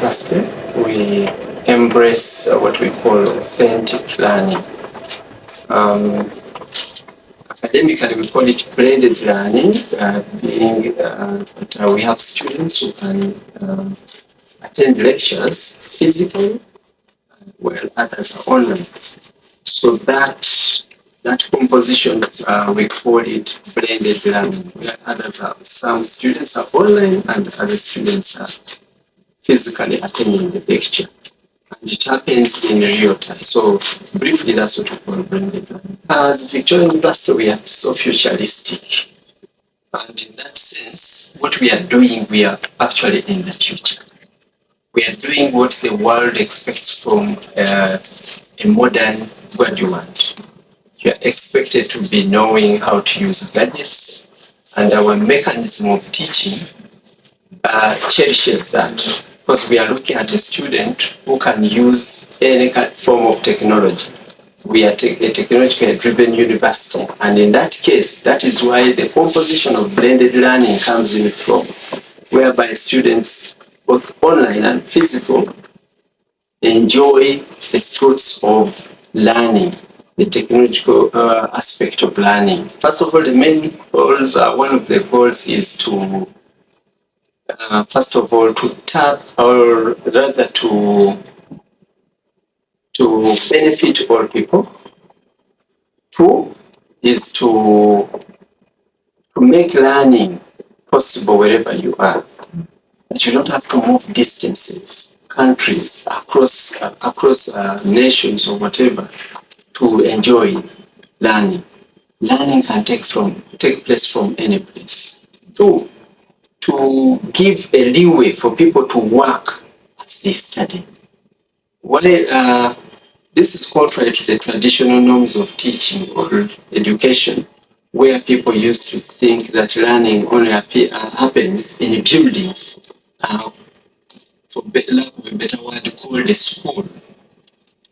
University, we embrace what we call authentic learning. Um, Academically, we call it blended learning, but we have students who can attend lectures physically, while others are online. So that composition, we call it blended learning, where some students are online and other students are physically attending the lecture. And it happens in real time. So briefly, that's what we call blended learning. As Victoria University, we are so futuristic. And in that sense, what we are doing, we are actually in the future. We are doing what the world expects from a modern graduate. You are expected to be knowing how to use gadgets, and our mechanism of teaching cherishes that, because we are looking at a student who can use any form of technology. We are a technologically driven university, and in that case, that is why the composition of blended learning comes in from, whereby students, both online and physical, enjoy the fruits of learning, the technological aspect of learning. First of all, the main goals, one of the goals is to first of all, to tap, or rather to benefit all people. Two is to make learning possible wherever you are. That you don't have to move distances, countries, across nations or whatever to enjoy learning. Learning can take place from any place. Two, to give a leeway for people to work as they study. While this is contrary to the traditional norms of teaching or education, where people used to think that learning only happens in buildings, for lack of a better word, called a school.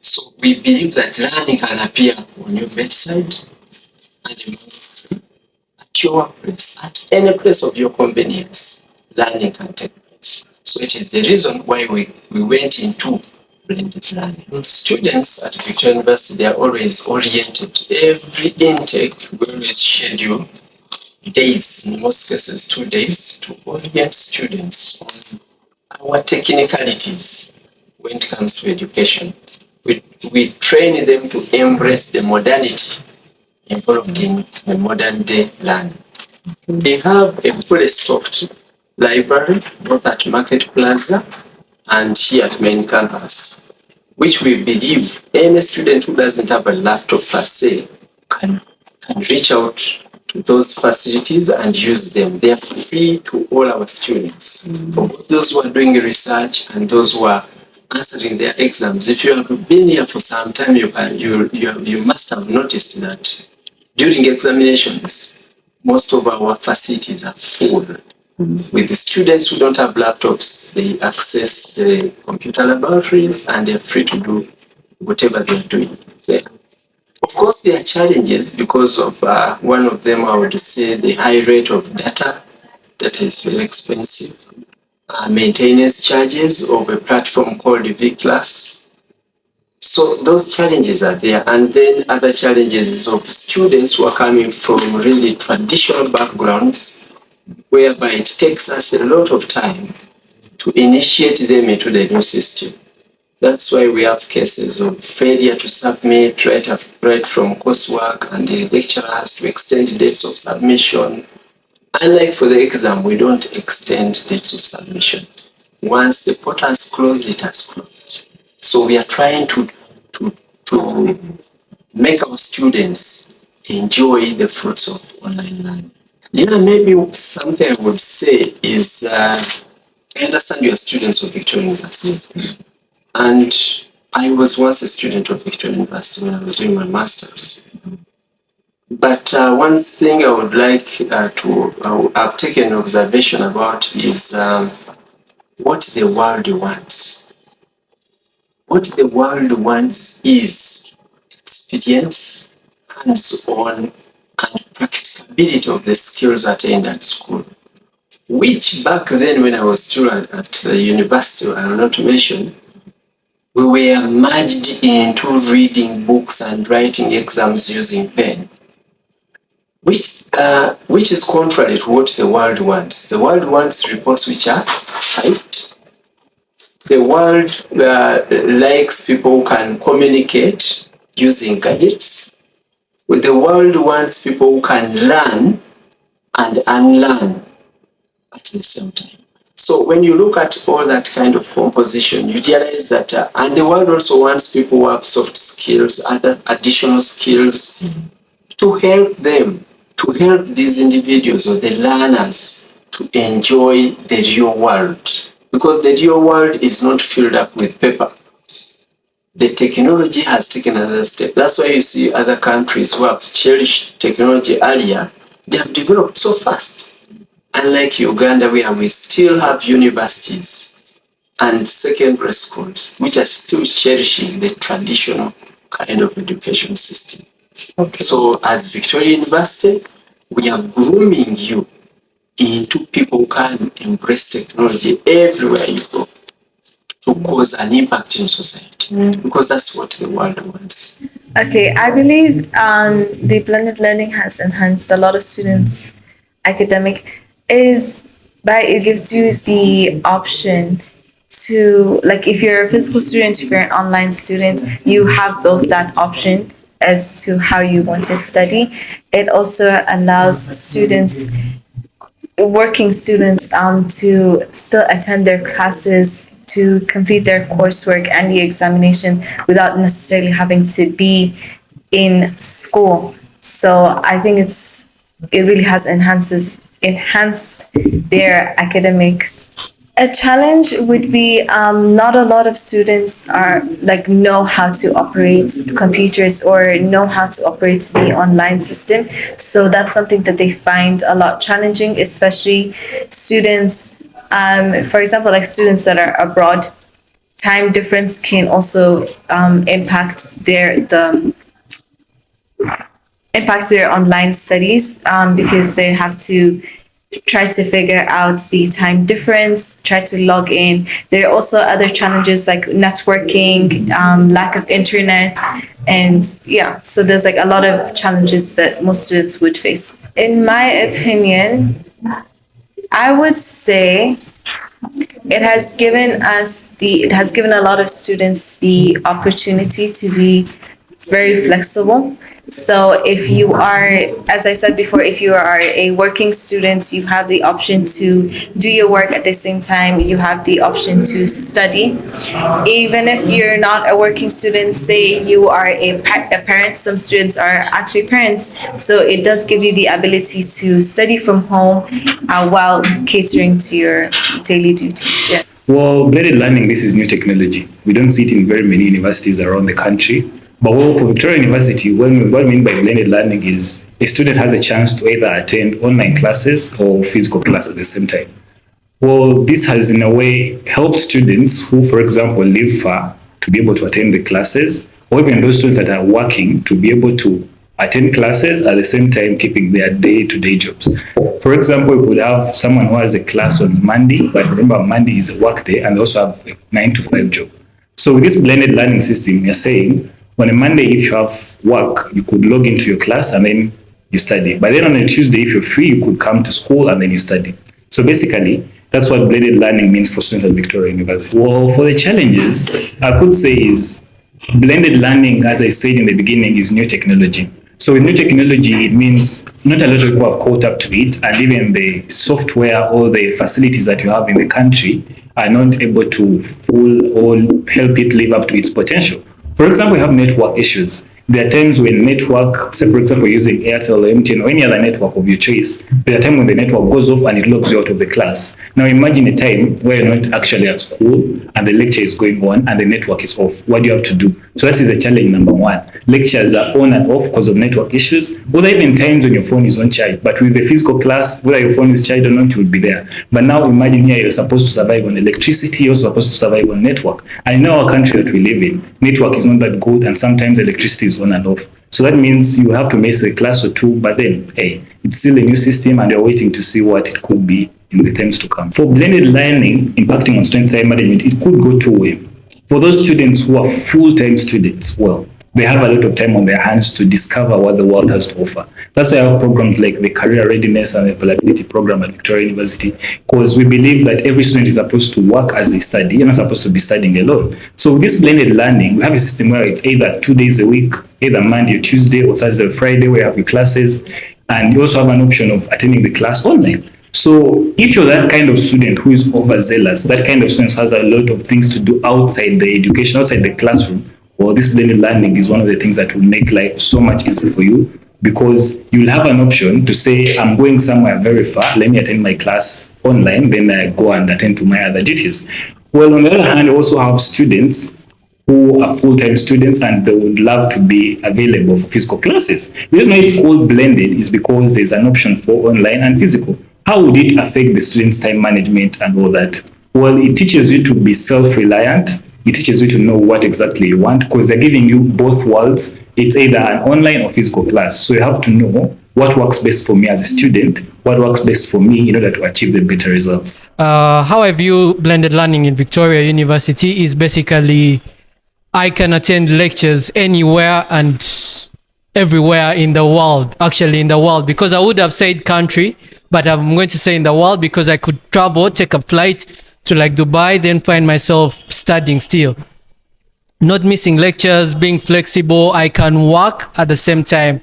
So we believe that learning can appear on your bedside and at your workplace, at any place of your convenience. Learning can take place. So it is the reason why we went into blended learning. Students at Victoria University, they are always oriented. Every intake, we always schedule days, in most cases 2 days, to orient students on our technicalities when it comes to education. We train them to embrace the modernity involved in the modern day learning. We have a fully stocked library, both at Market Plaza and here at main campus, which we believe any student who doesn't have a laptop per se can reach out to those facilities and use them. They are free to all our students, for both those who are doing research and those who are answering their exams. If you have been here for some time, you must have noticed that during examinations, most of our facilities are full. With the students who don't have laptops, they access the computer laboratories and they're free to do whatever they're doing there. Of course, there are challenges because of one of them, I would say, the high rate of data. Data is very expensive. Maintenance charges of a platform called vClass. So those challenges are there. And then other challenges of students who are coming from really traditional backgrounds, whereby it takes us a lot of time to initiate them into the new system. That's why we have cases of failure to submit right from coursework, and the lecturer has to extend dates of submission. Unlike for the exam, we don't extend dates of submission. Once the portal is closed, it has closed. So we are trying to make our students enjoy the fruits of online learning. Yeah, maybe something I would say is, I understand you are students of Victoria University. And I was once a student of Victoria University when I was doing my master's. But one thing I would like I've taken an observation about is what the world wants. What the world wants is experience, hands-on, and practicability of the skills attained at school. which back then when I was still at the university, I will not mention, we were merged into reading books and writing exams using pen, which is contrary to what the world wants. The world wants reports which are typed. The world likes people who can communicate using gadgets. The world wants people who can learn and unlearn at the same time. So when you look at all that kind of composition, you realize that, and the world also wants people who have soft skills, other additional skills, to help them, to help these individuals or the learners to enjoy the real world. Because the real world is not filled up with paper. The technology has taken another step. That's why you see other countries who have cherished technology earlier, they have developed so fast. Unlike Uganda, where we still have universities and secondary schools, which are still cherishing the traditional kind of education system. Okay. So as Victoria University, we are grooming you into people who can embrace technology everywhere you go to cause an impact in society, because that's what the world wants. Okay, I believe the blended learning has enhanced a lot of students' academic is by it gives you the option to, like, if you're a physical student, if you're an online student, you have both that option as to how you want to study. It also allows students, working students, to still attend their classes, to complete their coursework and the examination without necessarily having to be in school. So I think it really has enhanced their academics. A challenge would be not a lot of students are like know how to operate computers or know how to operate the online system. So that's something that they find a lot challenging, especially students. For example, like students that are abroad, time difference can also impact their online studies because they have to try to figure out the time difference, try to log in. There are also other challenges like networking, lack of internet, and yeah, so there's like a lot of challenges that most students would face. In my opinion, I would say it has given a lot of students the opportunity to be very flexible. So if you are, as I said before, if you are a working student, you have the option to do your work at the same time. You have the option to study. Even if you're not a working student, say you are a parent, some students are actually parents. So it does give you the ability to study from home while catering to your daily duties. Yeah. Well, blended learning, this is new technology. We don't see it in very many universities around the country. But well, for Victoria University, what we mean by blended learning is a student has a chance to either attend online classes or physical class at the same time. Well, this has in a way helped students who, for example, live far to be able to attend the classes, or even those students that are working to be able to attend classes at the same time keeping their day-to-day jobs. For example, we could have someone who has a class on Monday, but remember Monday is a work day, and they also have a 9 to 5 job. So with this blended learning system, you're saying on a Monday, if you have work, you could log into your class and then you study. But then on a Tuesday, if you're free, you could come to school and then you study. So basically, that's what blended learning means for students at Victoria University. Well, for the challenges, I could say is blended learning, as I said in the beginning, is new technology. So with new technology, it means not a lot of people have caught up to it, and even the software or the facilities that you have in the country are not able to full or help it live up to its potential. For example, we have network issues. There are times when network, say for example, using Airtel, MTN, or any other network of your choice, there are times when the network goes off and it logs you out of the class. Now imagine a time where you're not actually at school and the lecture is going on and the network is off. What do you have to do? So that is a challenge number one. Lectures are on and off because of network issues, or there are even times when your phone is on charge. But with the physical class, whether your phone is charged or not, you will be there. But now imagine here you're supposed to survive on electricity, you're supposed to survive on network. And in our country that we live in, network is not that good, and sometimes electricity is on and off. So that means you have to miss a class or two, but then, hey, it's still a new system and you're waiting to see what it could be in the times to come. For blended learning impacting on student time management, it could go two ways. For those students who are full-time students, well, they have a lot of time on their hands to discover what the world has to offer. That's why I have programs like the Career Readiness and the Employability Program at Victoria University, because we believe that every student is supposed to work as they study. You're not supposed to be studying alone. So with this blended learning, we have a system where it's either 2 days a week, either Monday or Tuesday or Thursday or Friday, where you have your classes, and you also have an option of attending the class online. So if you're that kind of student who is overzealous, that kind of student who has a lot of things to do outside the education, outside the classroom, well, this blended learning is one of the things that will make life so much easier for you, because you'll have an option to say, I'm going somewhere very far, let me attend my class online, then I go and attend to my other duties. Well, on the other hand, I also have students who are full-time students and they would love to be available for physical classes. The reason why it's called blended is because there's an option for online and physical. How would it affect the students' time management and all that? Well, it teaches you to be self-reliant. It teaches you to know what exactly you want, because they're giving you both worlds. It's either an online or physical class. So you have to know what works best for me as a student, what works best for me in order to achieve the better results. How I view blended learning in Victoria University is basically I can attend lectures anywhere and everywhere in the world, actually in the world, because I would have said country, but I'm going to say in the world, because I could travel, take a flight to like Dubai, then find myself studying still. Not missing lectures, being flexible, I can work at the same time,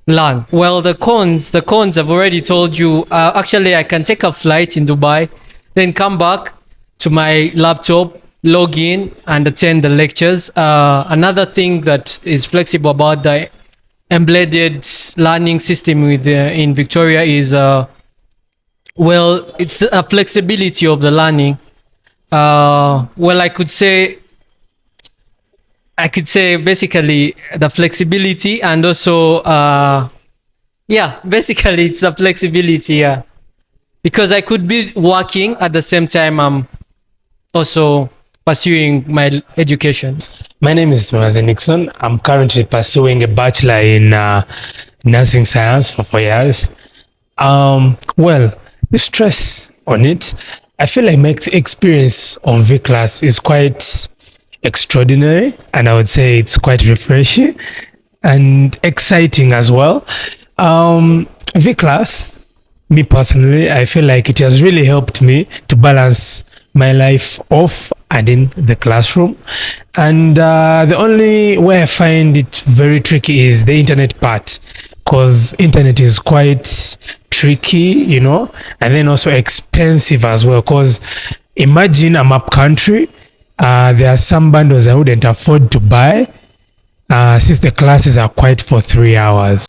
learn. Well, the cons I've already told you. Actually, I can take a flight in Dubai, then come back to my laptop, log in and attend the lectures. Another thing that is flexible about the embedded learning system in Victoria is well, it's a flexibility of the learning. Well, I could say basically the flexibility, and also yeah, basically it's the flexibility, yeah, because I could be working at the same time I'm also pursuing my education. My name is Mazen Nixon. I'm currently pursuing a bachelor in nursing science for 4 years. Well, the stress on it, I feel like my experience on V-Class is quite extraordinary, and I would say it's quite refreshing and exciting as well. V-Class, me personally, I feel like it has really helped me to balance my life off and in the classroom. And the only way I find it very tricky is the internet part, because internet is quite tricky, you know, and then also expensive as well, because imagine I'm up country, there are some bundles I wouldn't afford to buy since the classes are quite for 3 hours.